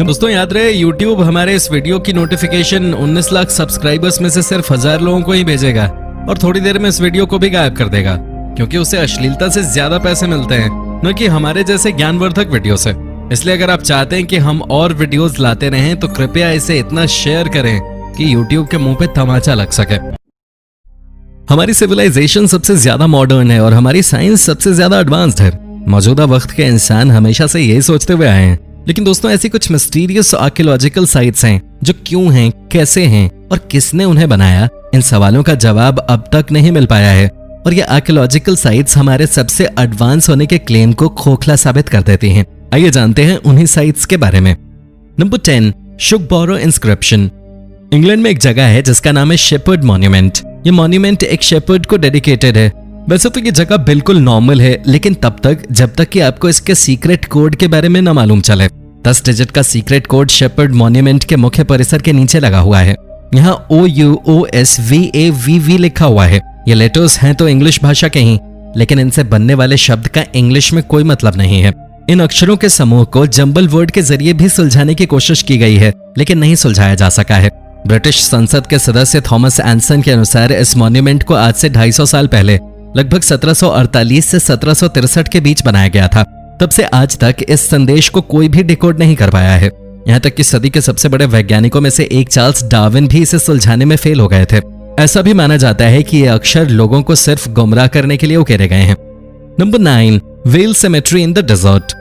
दोस्तों याद रहे, YouTube हमारे इस वीडियो की नोटिफिकेशन 19 लाख सब्सक्राइबर्स में से सिर्फ 1000 लोगों को ही भेजेगा और थोड़ी देर में इस वीडियो को भी गायब कर देगा, क्योंकि उसे अश्लीलता से ज्यादा पैसे मिलते हैं, न कि हमारे जैसे ज्ञानवर्धक वीडियो से। इसलिए अगर आप चाहते हैं कि हम और वीडियोस लाते रहें तो कृपया इसे इतना शेयर करें कि YouTube के मुंह पे तमाचा लग सके। हमारी सिविलाइजेशन सबसे ज्यादा मॉडर्न है और हमारी साइंस सबसे ज्यादा एडवांस्ड है। मौजूदा वक्त के इंसान हमेशा से यही सोचते हुए आए हैं। लेकिन दोस्तों, ऐसी कुछ मिस्टीरियस आर्कियोलॉजिकल साइट्स हैं जो क्यों हैं, कैसे हैं और किसने उन्हें बनाया, इन सवालों का जवाब अब तक नहीं मिल पाया है। और ये आर्कियोलॉजिकल साइट्स हमारे सबसे एडवांस होने के क्लेम को खोखला साबित कर देती हैं। आइए जानते हैं उन्हीं साइट्स के बारे में। Number 10, शुगबोरो inscription. इंग्लैंड में एक जगह है जिसका नाम है शेपर्ड मॉन्यूमेंट। ये मॉन्यूमेंट एक शेपर्ड को डेडिकेटेड है। वैसे तो ये जगह बिल्कुल नॉर्मल है, लेकिन तब तक जब तक कि आपको इसके सीक्रेट कोड के बारे में न मालूम चले। 10 डिजिट का सीक्रेट कोड शेपर्ड मॉन्यूमेंट के मुख्य परिसर के नीचे लगा हुआ है। यहाँ OUOSVAVV लिखा हुआ है। ये लेटर्स हैं तो इंग्लिश भाषा के ही, लेकिन इनसे बनने वाले शब्द का इंग्लिश में कोई मतलब नहीं है। इन अक्षरों के समूह को जंबल वर्ड के जरिए भी सुलझाने की कोशिश की गई है, लेकिन नहीं सुलझाया जा सका है। ब्रिटिश संसद के सदस्य थॉमस एंसन के अनुसार इस मॉन्यूमेंट को आज से 250 साल पहले लगभग 1748 से 1763 के बीच बनाया गया था। तब से आज तक इस संदेश को कोई भी डिकोड नहीं कर पाया है। यहाँ तक कि सदी के सबसे बड़े वैज्ञानिकों में से एक चार्ल्स डार्विन भी इसे सुलझाने में फेल हो गए थे। ऐसा भी माना जाता है कि ये अक्षर लोगों को सिर्फ गुमराह करने के लिए उकेरे गए हैं। Number 9, whale cemetery in the desert.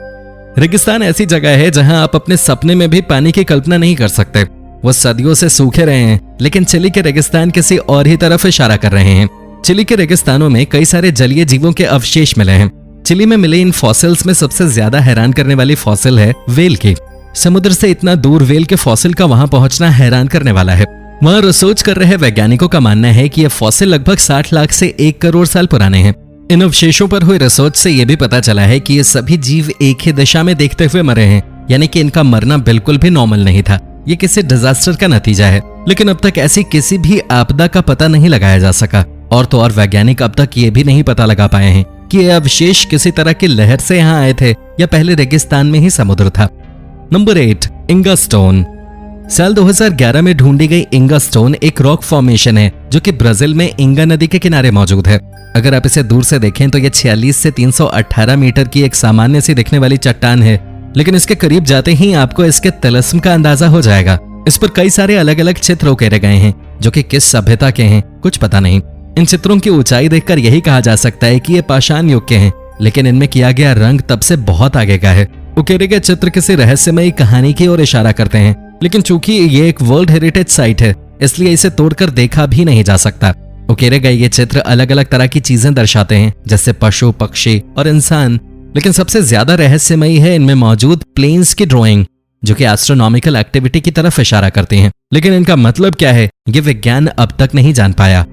रेगिस्तान ऐसी जगह है जहां आप अपने सपने में भी पानी की कल्पना नहीं कर सकते। वो सदियों से सूखे रहे हैं, लेकिन चिली के रेगिस्तान किसी और ही तरफ इशारा कर रहे हैं। चिली के रेगिस्तानों में कई सारे जलीय जीवों के अवशेष मिले हैं। चिली में मिले इन फॉसिल्स में सबसे ज्यादा हैरान करने वाली फॉसिल है व्हेल की। समुद्र से इतना दूर व्हेल के फॉसिल का वहां पहुंचना हैरान करने वाला है। वहां रिसर्च कर रहे वैज्ञानिकों का मानना है कि ये फॉसिल लगभग 60 लाख से 1 करोड़ साल पुराने हैं। इन अवशेषों पर हुई रिसर्च से यह भी पता चला है कि ये सभी जीव एक ही दिशा में देखते हुए मरे हैं, यानी कि इनका मरना बिल्कुल भी नॉर्मल नहीं था। ये किसी डिजास्टर का नतीजा है। लेकिन अब तक ऐसी किसी भी आपदा का पता नहीं लगाया जा सका। और तो और वैज्ञानिक अब तक ये भी नहीं पता लगा पाए हैं कि ये अवशेष किसी तरह की लहर से यहाँ आए थे या पहले रेगिस्तान में ही समुद्र था। Number 8, Inga stone. साल 2011 में ढूंढी गई इंगा स्टोन एक रॉक फॉर्मेशन है जो कि ब्राजील में इंगा नदी के किनारे मौजूद है। अगर आप इसे दूर से देखें तो ये 46 से 318 मीटर की एक सामान्य सी दिखने वाली चट्टान है, लेकिन इसके करीब जाते ही आपको इसके तिलिस्म का अंदाजा हो जाएगा। इस पर कई सारे अलग अलग चित्र उकेरे गए हैं जो कि किस सभ्यता के हैं कुछ पता नहीं। इन चित्रों की ऊंचाई देखकर यही कहा जा सकता है कि ये पाषाण युग के हैं, लेकिन इनमें किया गया रंग तब से बहुत आगे का है। उकेरे गए चित्र किसी रहस्यमयी कहानी की ओर इशारा करते हैं, लेकिन चूंकि ये एक वर्ल्ड हेरिटेज साइट है इसलिए इसे तोड़कर देखा भी नहीं जा सकता। उकेरे गए ये चित्र अलग अलग तरह की चीजें दर्शाते हैं, जैसे पशु, पक्षी और इंसान। लेकिन सबसे ज्यादा रहस्यमयी है इनमें मौजूद प्लेन्स की ड्राइंग, जो कि एस्ट्रोनॉमिकल एक्टिविटी की तरफ इशारा करती हैं। लेकिन इनका मतलब क्या है ये विज्ञान अब तक नहीं जान पाया।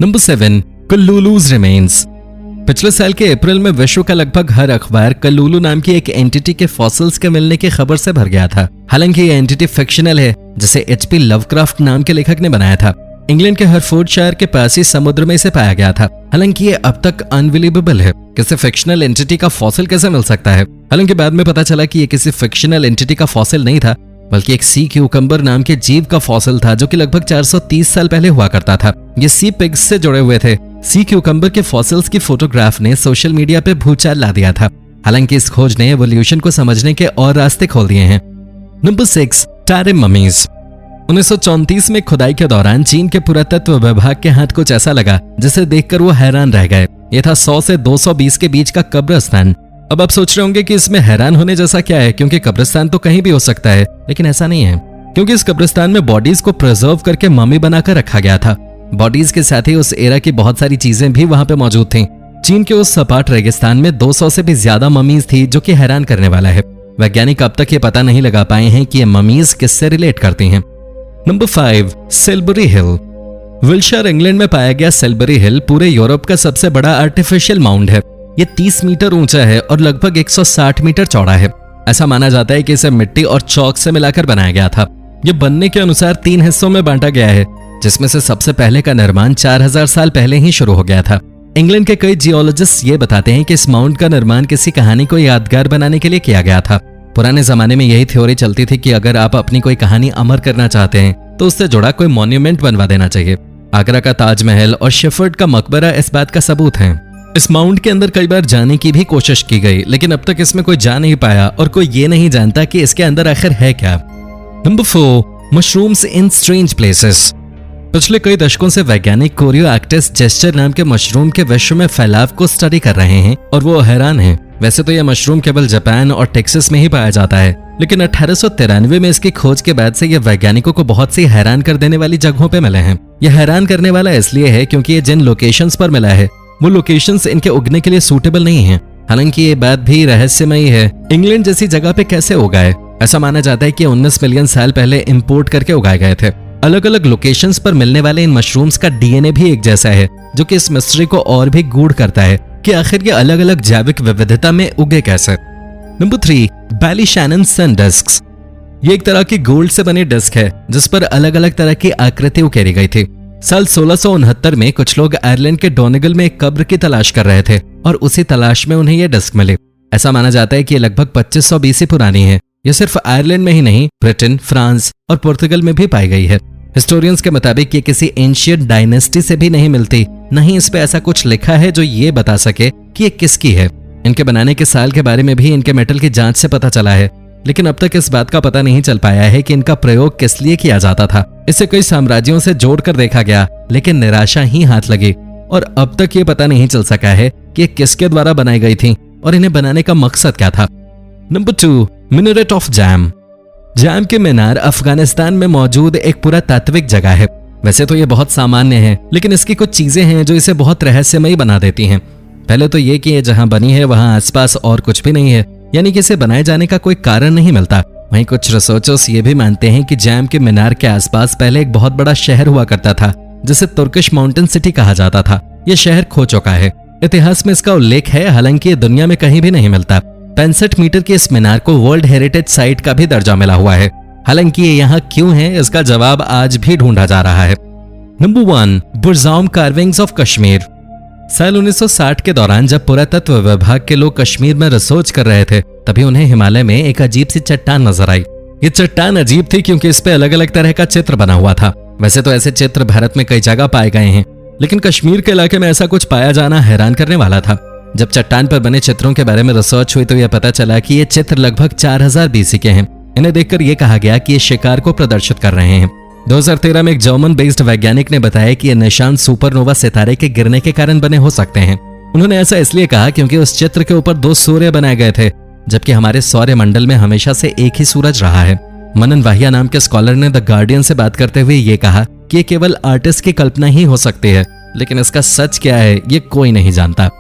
नंबर 7, कल्लूलूज रिमेन्स। पिछले साल के अप्रैल में विश्व का लगभग हर अखबार कल्लूलू नाम की एक एंटिटी के फॉसिल्स के मिलने की खबर से भर गया था। हालांकि ये एंटिटी फिक्शनल है, जिसे HP लवक्राफ्ट नाम के लेखक ने बनाया था। इंग्लैंड के हरफोर्डशायर के पास ही समुद्र में इसे पाया गया था। हालांकि ये अब तक अनबिलीवेबल है। किसी फिक्शनल एंटिटी का फॉसिल कैसे मिल सकता है? हालांकि बाद में पता चला कि ये किसी फिक्शनल एंटिटी का फॉसिल नहीं था, बल्कि एक सी क्यूकम्बर नाम के जीव का फॉसिल था जो कि लगभग 430 साल पहले हुआ करता था। ये सी पिग्स से जुड़े हुए थे। सी क्यूकम्बर के फॉसिल्स की फोटोग्राफ ने सोशल मीडिया पे भूचाल ला दिया था। हालांकि इस खोज ने एवोल्यूशन को समझने के और रास्ते खोल दिए हैं। Number 6, टारिम mummies. 1934 में खुदाई के दौरान चीन के पुरातत्व विभाग के हाथ कुछ ऐसा लगा जिसे देखकर वो हैरान रह गए। ये था 100 से 220 के बीच का कब्रिस्तान। अब आप सोच रहे होंगे कि इसमें हैरान होने जैसा क्या है, क्योंकि कब्रिस्तान तो कहीं भी हो सकता है। लेकिन ऐसा नहीं है, क्योंकि इस कब्रिस्तान में बॉडीज को प्रिजर्व करके मम्मी बनाकर रखा गया था। बॉडीज के साथ ही उस एरा की बहुत सारी चीजें भी वहां पे मौजूद थीं। चीन के उस सपाट रेगिस्तान में 200 से भी ज्यादा ममीज थी, जो कि हैरान करने वाला है। वैज्ञानिक अब तक ये पता नहीं लगा पाए हैं कि ये ममीज किससे रिलेट करती हैं। नंबर 5, सिल्बरी हिल। विल्शायर इंग्लैंड में पाया गया सिल्बरी हिल पूरे यूरोप का सबसे बड़ा आर्टिफिशियल माउंड है। ये 30 मीटर ऊंचा है और लगभग 160 मीटर चौड़ा है। ऐसा माना जाता है कि इसे मिट्टी और चौक से मिलाकर बनाया गया था। ये बनने के अनुसार 3 हिस्सों में बांटा गया है, जिसमें से सबसे पहले का निर्माण 4000 साल पहले ही शुरू हो गया था। इंग्लैंड के कई जियोलॉजिस्ट ये बताते हैं कि इस माउंट का निर्माण किसी कहानी को यादगार बनाने के लिए किया गया था। पुराने जमाने में यही थ्योरी चलती थी कि अगर आप अपनी कोई कहानी अमर करना चाहते हैं तो उससे जुड़ा कोई मॉन्यूमेंट बनवा देना चाहिए। आगरा का ताजमहल और शेफर्ड का मकबरा इस बात का सबूत है। इस माउंट के अंदर कई बार जाने की भी कोशिश की गई, लेकिन अब तक इसमें कोई जा नहीं पाया और कोई ये नहीं जानता कि इसके अंदर आखिर है क्या। नंबर 4, मशरूम्स इन स्ट्रेंज प्लेसेस। पिछले कई दशकों से वैज्ञानिक कोरियोएक्टिस जेस्टर नाम के मशरूम के विश्व में फैलाव को स्टडी कर रहे हैं और वो हैरान हैं। वैसे तो यह मशरूम केवल जापान और टेक्सास में ही पाया जाता है, लेकिन 1893 में इसकी खोज के बाद से यह वैज्ञानिकों को बहुत सी हैरान कर देने वाली जगहों पे मिले हैं। यह हैरान करने वाला इसलिए है क्योंकि ये जिन लोकेशंस पर मिला है वो लोकेशंस इनके उगने के लिए सूटेबल नहीं है। हालांकि ये बात भी रहस्यमयी है, इंग्लैंड जैसी जगह पे कैसे उगाए। ऐसा माना जाता है कि 19 मिलियन साल पहले इंपोर्ट करके उगाए गए थे। अलग अलग लोकेशंस पर मिलने वाले इन मशरूम्स का डीएनए भी एक जैसा है, जो कि इस मिस्ट्री को और भी गूढ़ करता है कि आखिर ये अलग अलग जैविक विविधता में उगे कैसे। नंबर 3, बैलीशैनन सन डिस्क्स। ये एक तरह की गोल्ड से बनी डिस्क है जिस पर अलग अलग तरह की आकृति उकेरी गई थी। साल 1669 में कुछ लोग आयरलैंड के डोनेगल में एक कब्र की तलाश कर रहे थे और उसी तलाश में उन्हें यह डिस्क मिली। ऐसा माना जाता है कि ये लगभग 2500 BC पुरानी है। यह सिर्फ आयरलैंड में ही नहीं, ब्रिटेन, फ्रांस और पुर्तगाल में भी पाई गई है। हिस्टोरियंस के मुताबिक ये किसी एंशिएंट डायनेस्टी से भी नहीं मिलती, नहीं इस पे ऐसा कुछ लिखा है जो ये बता सके कि ये किसकी है। इनके बनाने के साल के बारे में भी इनके मेटल की जांच से पता चला है, लेकिन अब तक इस बात का पता नहीं चल पाया है कि इनका प्रयोग किस लिए किया जाता था। इसे कई साम्राज्यों से जोड़कर देखा गया, लेकिन निराशा ही हाथ लगी और अब तक ये पता नहीं चल सका है कि ये किसके द्वारा बनाई गई थी और इन्हें बनाने का मकसद क्या था। Number 2, minaret of jam. Jam के मीनार अफगानिस्तान में मौजूद एक पुरातात्विक जगह है। वैसे तो ये बहुत सामान्य है, लेकिन इसकी कुछ चीजें हैं जो इसे बहुत रहस्यमयी बना देती हैं। पहले तो ये कि ये जहां बनी है वहां आसपास और कुछ भी नहीं है, यानी कि इसे बनाए जाने का कोई कारण नहीं मिलता। वहीं कुछ रिसर्चर्स ये भी मानते हैं कि जैम के मीनार के आसपास पहले एक बहुत बड़ा शहर हुआ करता था जिसे तुर्किश माउंटेन सिटी कहा जाता था। यह शहर खो चुका है। इतिहास में इसका उल्लेख है, हालांकि ये दुनिया में कहीं भी नहीं मिलता। 65 मीटर के इस मीनार को वर्ल्ड हेरिटेज साइट का भी दर्जा मिला हुआ है। हालांकि ये यहाँ क्यों है इसका जवाब आज भी ढूंढा जा रहा है। Number 1, Burzahom carvings of Kashmir. साल 1960 के दौरान जब पुरातत्व विभाग के लोग कश्मीर में रिसर्च कर रहे थे, तभी उन्हें हिमालय में एक अजीब सी चट्टान नजर आई। ये चट्टान अजीब थी क्योंकि इस पे अलग अलग तरह का चित्र बना हुआ था। वैसे तो ऐसे चित्र भारत में कई जगह पाए गए हैं, लेकिन कश्मीर के इलाके में ऐसा कुछ पाया जाना हैरान करने वाला था। जब चट्टान पर बने चित्रों के बारे में रिसर्च हुई तो यह पता चला कि ये चित्र लगभग 4000 BC के हैं। इन्हें देखकर यह कहा गया कि ये शिकार को प्रदर्शित कर रहे हैं। 2013 में एक जर्मन बेस्ड वैज्ञानिक ने बताया कि ये निशान सुपरनोवा सितारे के गिरने के कारण बने हो सकते हैं। उन्होंने ऐसा इसलिए कहा क्योंकि उस चित्र के ऊपर 2 सूर्य बनाए गए थे, जबकि हमारे सौर मंडल में हमेशा से एक ही सूरज रहा है। मनन वाहिया नाम के स्कॉलर ने द गार्डियन से बात करते हुए ये कहा कि ये केवल आर्टिस्ट की कल्पना ही हो सकती है, लेकिन इसका सच क्या है ये कोई नहीं जानता।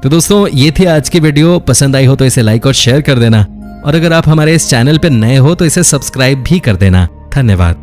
तो दोस्तों, ये थी आज की वीडियो। पसंद आई हो तो इसे लाइक और शेयर कर देना, और अगर आप हमारे इस चैनल पर नए हो तो इसे सब्सक्राइब भी कर देना। धन्यवाद।